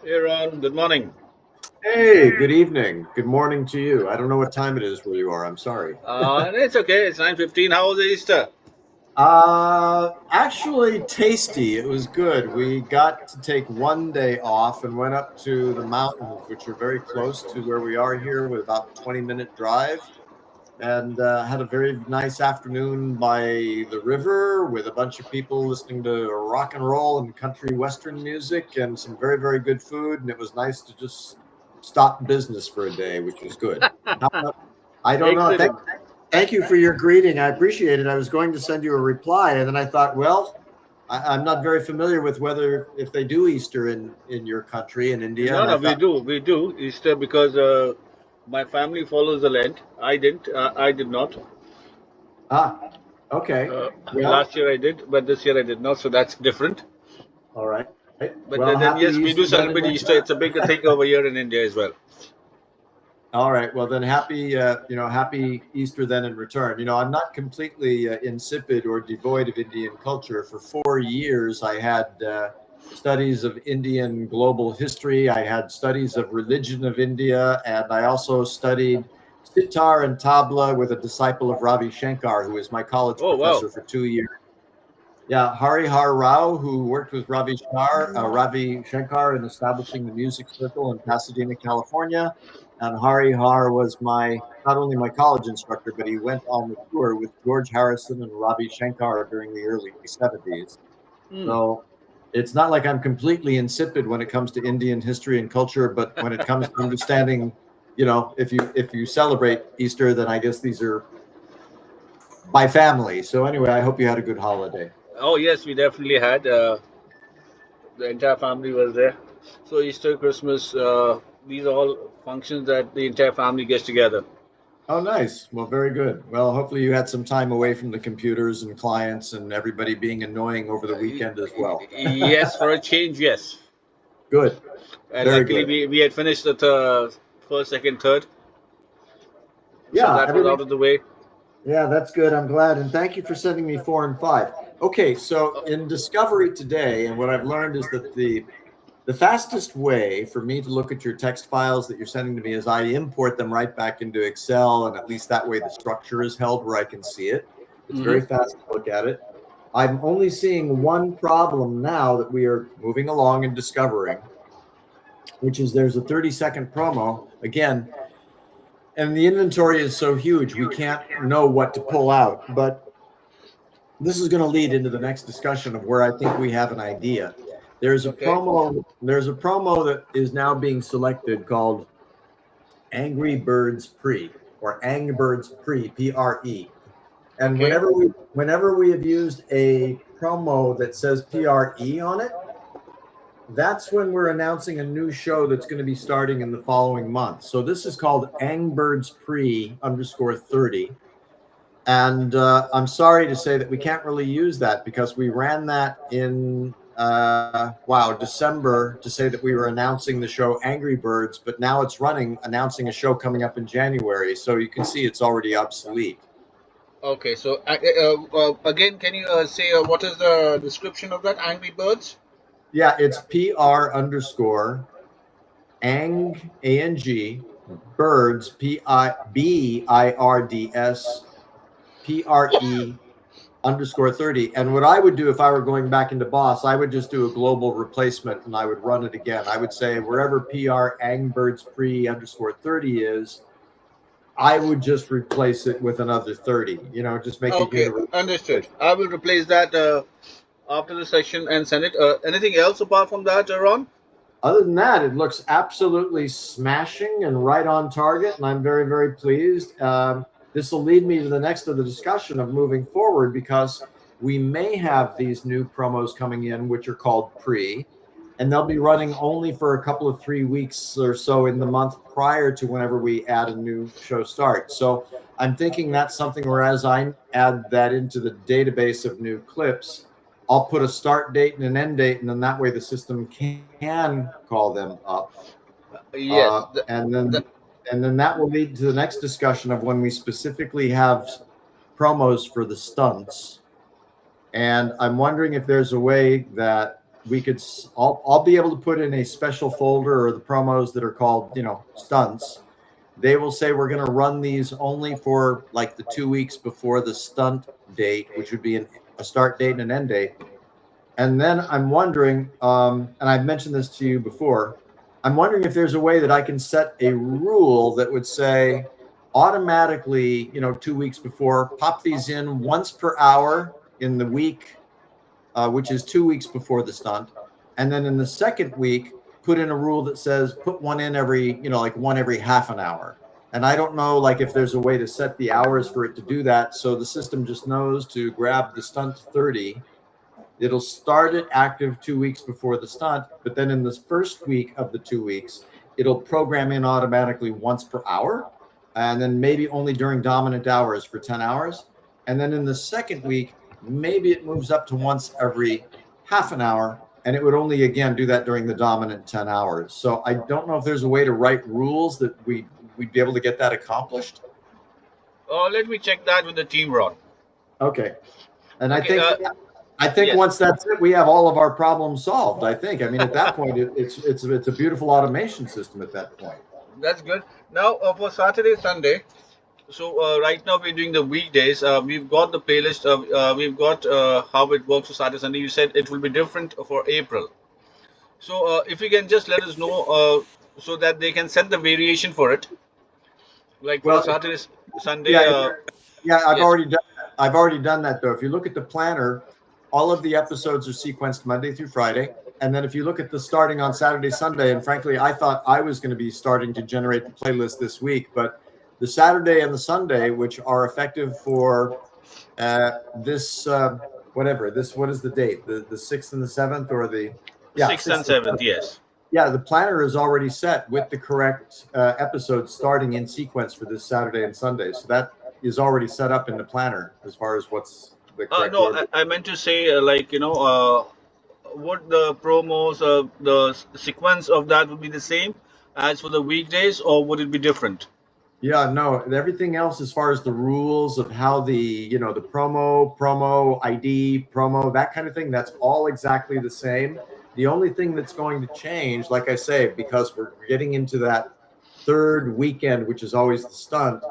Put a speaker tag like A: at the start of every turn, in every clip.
A: Hey Ron, good morning.
B: Hey, good evening. Good morning to you. I don't know what time it is where you are. I'm sorry.
A: It's okay. It's 9:15. How was Easter?
B: Actually, tasty. It was good. We got to take one day off and went up to the mountains, which are very close to where we are here, with about 20-minute drive, and had a very nice afternoon by the river with a bunch of people listening to rock and roll and country western music and some very, very good food. And it was nice to just stop business for a day, which was good. How about, I don't know.
A: Excellent.
B: Thank you for your greeting. I appreciate it. I was going to send you a reply, and then I thought, well, I'm not very familiar with whether if they do Easter in your country in India,
A: No,
B: and I
A: no,
B: thought,
A: we do Easter because my family follows the Lent. I didn't. I did not.
B: ah, okay, well,
A: Last year I did, but this year I did not. So that's different.
B: all right. Well,
A: But
B: happy
A: then yes,
B: Easter
A: we do
B: then in
A: celebrate Easter.
B: return.
A: It's a big thing over here in India as well.
B: All right. Well, then happy Easter then in return. I'm not completely insipid or devoid of Indian culture. For 4 years, I had studies of Indian global history. I had studies of religion of India, and I also studied sitar and tabla with a disciple of Ravi Shankar, who was my college
A: Oh wow.
B: professor for 2 years. Yeah, Hari Har Rao, who worked with Ravi Shankar in establishing the music circle in Pasadena, California. And Hari Har was not only my college instructor, but he went on the tour with George Harrison and Ravi Shankar during the early 70s.
A: Hmm.
B: So it's not like I'm completely insipid when it comes to Indian history and culture, but when it comes to understanding, if you celebrate Easter, then I guess these are by family. So anyway, I hope you had a good holiday.
A: Oh yes, we definitely had. The entire family was there. So Easter, Christmas, these are all functions that the entire family gets together.
B: Oh, nice. Well, very good. Well, hopefully you had some time away from the computers and clients and everybody being annoying over the weekend as well.
A: Yes, for a change, yes.
B: Good.
A: And
B: Very
A: luckily,
B: good.
A: we had finished the first, second, third, so
B: Yeah,
A: that was
B: everything.
A: out of the way.
B: Yeah, that's good. I'm glad. And thank you for sending me 4 and 5. Okay, so in Discovery today, and what I've learned is that the fastest way for me to look at your text files that you're sending to me is I import them right back into Excel, and at least that way the structure is held where I can see it. It's
A: Hmm.
B: very fast to look at it. I'm only seeing one problem now that we are moving along and discovering, which is there's a 30-second promo. Again, and the inventory is so huge, we can't know what to pull out. But this is going to lead into the next discussion of where I think we have an idea. There's a
A: Okay.
B: promo. There's a promo that is now being selected called Angry Birds Pre or Angry Birds Pre. And
A: Okay.
B: whenever we have used a promo that says PRE on it, that's when we're announcing a new show that's going to be starting in the following month. So this is called Angbirds Pre underscore 30. And I'm sorry to say that we can't really use that because we ran that in December to say that we were announcing the show Angry Birds, but now it's running announcing a show coming up in January. So you can see it's already obsolete.
A: Okay. So again, can you say what is the description of that Angry Birds?
B: Yeah, it's PR underscore Ang birds PRE underscore 30. And what I would do if I were going back into Boss, I would just do a global replacement and I would run it again. I would say wherever PR Angbirds pre underscore 30 is, I would just replace it with another 30, just make a
A: Okay,
B: universal
A: understood.
B: replacement.
A: I will replace that after the session and send it. Anything else apart from that, Ron?
B: Other than that, it looks absolutely smashing and right on target, and I'm very, very pleased. This will lead me to the next of the discussion of moving forward because we may have these new promos coming in, which are called pre, and they'll be running only for a couple of 3 weeks or so in the month prior to whenever we add a new show start. So I'm thinking that's something where as I add that into the database of new clips, I'll put a start date and an end date, and then that way the system can call them up.
A: Yes.
B: And
A: The,
B: then that will lead to the next discussion of when we specifically have promos for the stunts. And I'm wondering if there's a way that we could, I'll be able to put in a special folder or the promos that are called, stunts. They will say we're going to run these only for like the 2 weeks before the stunt date, which would be a start date and an end date. And then I'm wondering, and I've mentioned this to you before, I'm wondering if there's a way that I can set a rule that would say automatically, 2 weeks before, pop these in once per hour in the week, which is 2 weeks before the stunt. And then in the second week, put in a rule that says put one in every, like one every half an hour. And I don't know, like if there's a way to set the hours for it to do that. So the system just knows to grab the stunt 30. It'll start it active 2 weeks before the stunt, but then in the first week of the 2 weeks, it'll program in automatically once per hour, and then maybe only during dominant hours for 10 hours. And then in the second week, maybe it moves up to once every half an hour, and it would only again do that during the dominant 10 hours. So I don't know if there's a way to write rules that we'd be able to get that accomplished.
A: Let me check that with the team, Ron.
B: Okay. And
A: Okay,
B: I think
A: yes.
B: once that's it, we have all of our problems solved. I mean, at that point, it's a beautiful automation system at that point.
A: That's good. Now for Saturday, Sunday. So right now we're doing the weekdays. We've got the playlist. We've got how it works for Saturday, Sunday. You said it will be different for April. So if you can just let us know so that they can set the variation for it. Like for
B: Well,
A: Saturday, Sunday.
B: yeah, I've
A: Yes.
B: already done that though. If you look at the planner, all of the episodes are sequenced Monday through Friday. And then if you look at the starting on Saturday, Sunday, and frankly, I thought I was going to be starting to generate the playlist this week, but the Saturday and the Sunday, which are effective for this, what is the date? The 6th and the 7th, or the, yeah,
A: 6th and 7th, yes.
B: Yeah, the planner is already set with the correct episodes starting in sequence for this Saturday and Sunday. So that is already set up in the planner as far as what's the correct
A: No,
B: order.
A: I meant to say would the promos, the sequence of that would be the same as for the weekdays, or would it be different?
B: Yeah, no, everything else as far as the rules of how the promo ID, promo, that kind of thing, that's all exactly the same. The only thing that's going to change, like I say, because we're getting into that third weekend, which is always the stunt,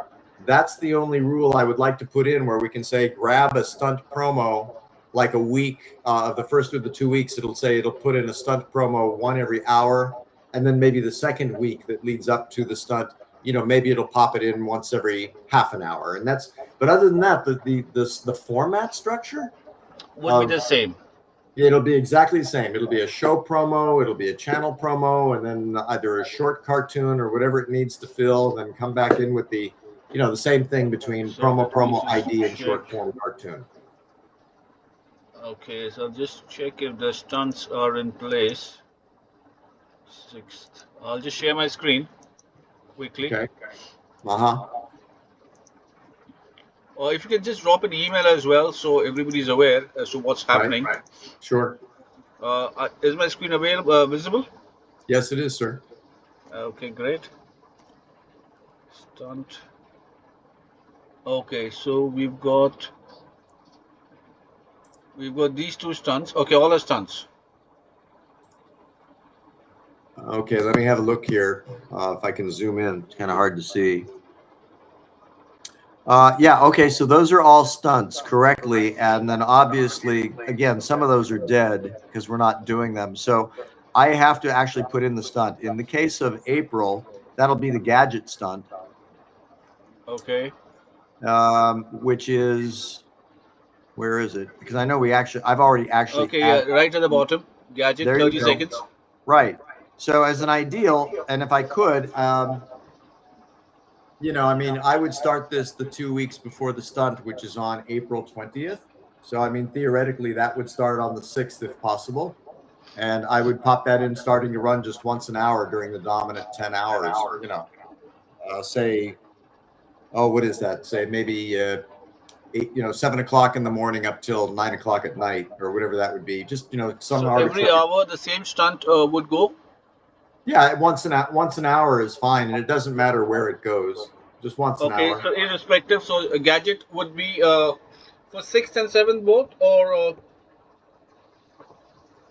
B: that's the only rule I would like to put in where we can say grab a stunt promo like a week of the first of the 2 weeks. It'll put in a stunt promo one every hour, and then maybe the second week that leads up to the stunt, maybe it'll pop it in once every half an hour. And but other than that, the format structure
A: Would be the same.
B: it'll be exactly the same. It'll be a show promo, it'll be a channel promo, and then either a short cartoon or whatever it needs to fill, then come back in with the same thing between
A: So
B: promo
A: let me
B: ID and
A: check.
B: short form cartoon.
A: Okay, so just check if the stunts are in place. 6th. I'll just share my screen quickly.
B: Okay. Uh-huh.
A: Or if you can just drop an email as well, so everybody's aware as to what's happening.
B: Right. Sure.
A: Is my screen available, visible?
B: Yes, it is, sir.
A: Okay, great. Stunt. Okay, so we've got these two stunts. Okay, all are stunts.
B: Okay, let me have a look here. If I can zoom in, it's kind of hard to see. Yeah, okay, so those are all stunts correctly. And then obviously, again, some of those are dead because we're not doing them. So I have to actually put in the stunt. In the case of April, that'll be the gadget stunt.
A: Okay.
B: Which is, where is it? Because I know I've already actually.
A: Okay, yeah, right at the bottom. Gadget,
B: There
A: 30
B: you go.
A: seconds.
B: Right. So as an ideal, and if I could, I mean, I would start this the 2 weeks before the stunt, which is on April 20th. So, I mean, theoretically, that would start on the 6th if possible. And I would pop that in starting to run just once an hour during the dominant 10 hours, say, what is that? Say maybe 7 o'clock in the morning up till 9 o'clock at night or whatever that would be. Just, some
A: So
B: arbitrary.
A: every hour the same stunt would go?
B: Yeah, once an hour is fine, and it doesn't matter where it goes. Just once an
A: Okay,
B: hour.
A: so irrespective, so a gadget would be for 6th and 7th both, or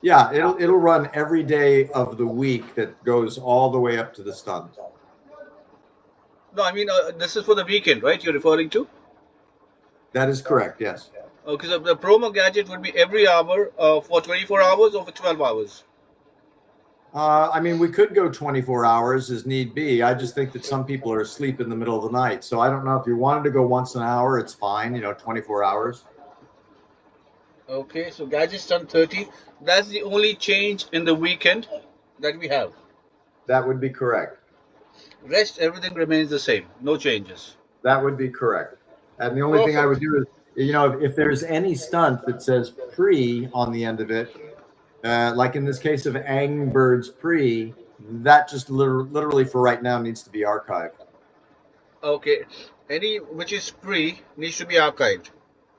B: Yeah, it'll run every day of the week that goes all the way up to the stunt.
A: No, I mean this is for the weekend, right? You're referring to?
B: That is correct. Yes.
A: Okay, so the promo gadget would be every hour for 24 hours or for 12 hours.
B: I mean, we could go 24 hours as need be. I just think that some people are asleep in the middle of the night. So I don't know if you wanted to go once an hour, it's fine, 24 hours.
A: Okay, so gadget stunt 30. That's the only change in the weekend that we have.
B: That would be correct.
A: Rest, everything remains the same. No changes.
B: That would be correct. And the only thing I would
A: Perfect.
B: do is, if there's any stunt that says pre on the end of it, like in this case of Angbird's pre, that just literally for right now needs to be archived.
A: Okay, any which is free needs to be archived.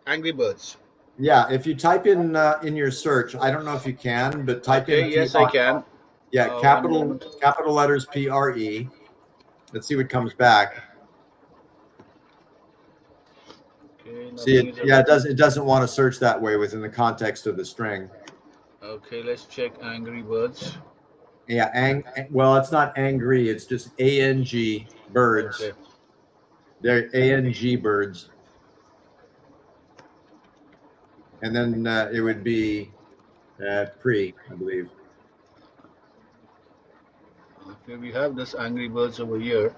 A: Angry Birds.
B: Yeah, if you type in your search, I don't know if you can, but type in
A: Okay, yes, I can.
B: yeah,
A: One moment.
B: capital letters PRE. Let's see what comes back.
A: Okay,
B: See
A: nothing
B: it?
A: is
B: Yeah, it doesn't want to search that way within the context of the string.
A: Okay, let's check Angry Birds.
B: Yeah, well, it's not angry. It's just ANG birds.
A: Okay.
B: They're ANG birds. And then it would be pre, I believe.
A: Okay, we have this Angry Birds over here.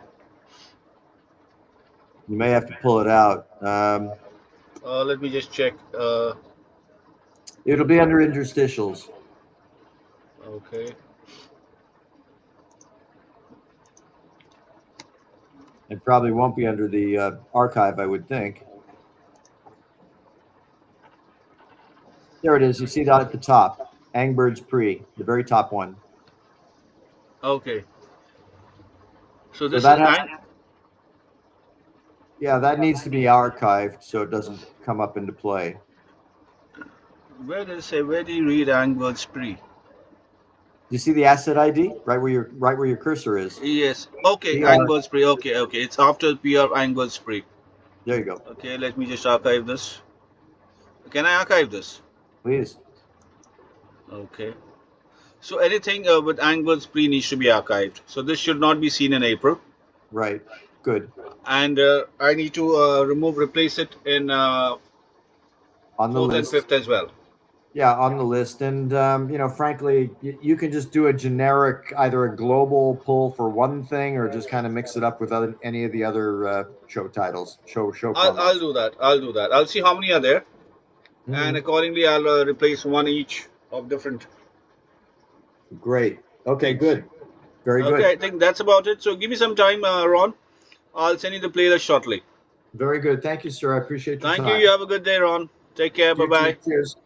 B: You may have to pull it out.
A: Let me just check.
B: It'll be under interstitials.
A: Okay.
B: It probably won't be under the archive, I would think. There it is. You see that at the top. Angbird's pre, the very top one.
A: Okay. So this
B: that
A: is
B: has, yeah, that needs to be archived so it doesn't come up into play.
A: where does it say? Where do you read Angry Birds pre?
B: You see the asset ID right where your cursor is.
A: Yes. Okay,
B: PR.
A: Angry Birds pre. Okay, okay. It's after PR Angry Birds pre.
B: There you go.
A: Okay, let me just archive this. Can I archive this?
B: Please.
A: Okay. So anything with Angry Birds pre needs to be archived. So this should not be seen in April.
B: Right. Good.
A: And I need to replace it in
B: on the
A: 4th
B: list.
A: and 5th as well.
B: Yeah, on the list. And, frankly, you can just do a generic, either a global pull for one thing or just kind of mix it up with any of the other show titles, show
A: I'll do that. I'll see how many are there.
B: Mm-hmm.
A: And accordingly, I'll replace one each of different.
B: Great. Okay, good. Very good.
A: Okay, I think that's about it. So give me some time, Ron. I'll send you the playlist shortly.
B: Very good. Thank you, sir. I appreciate your time.
A: Thank you. You have a good day, Ron. Take care. Bye-bye.
B: Cheers.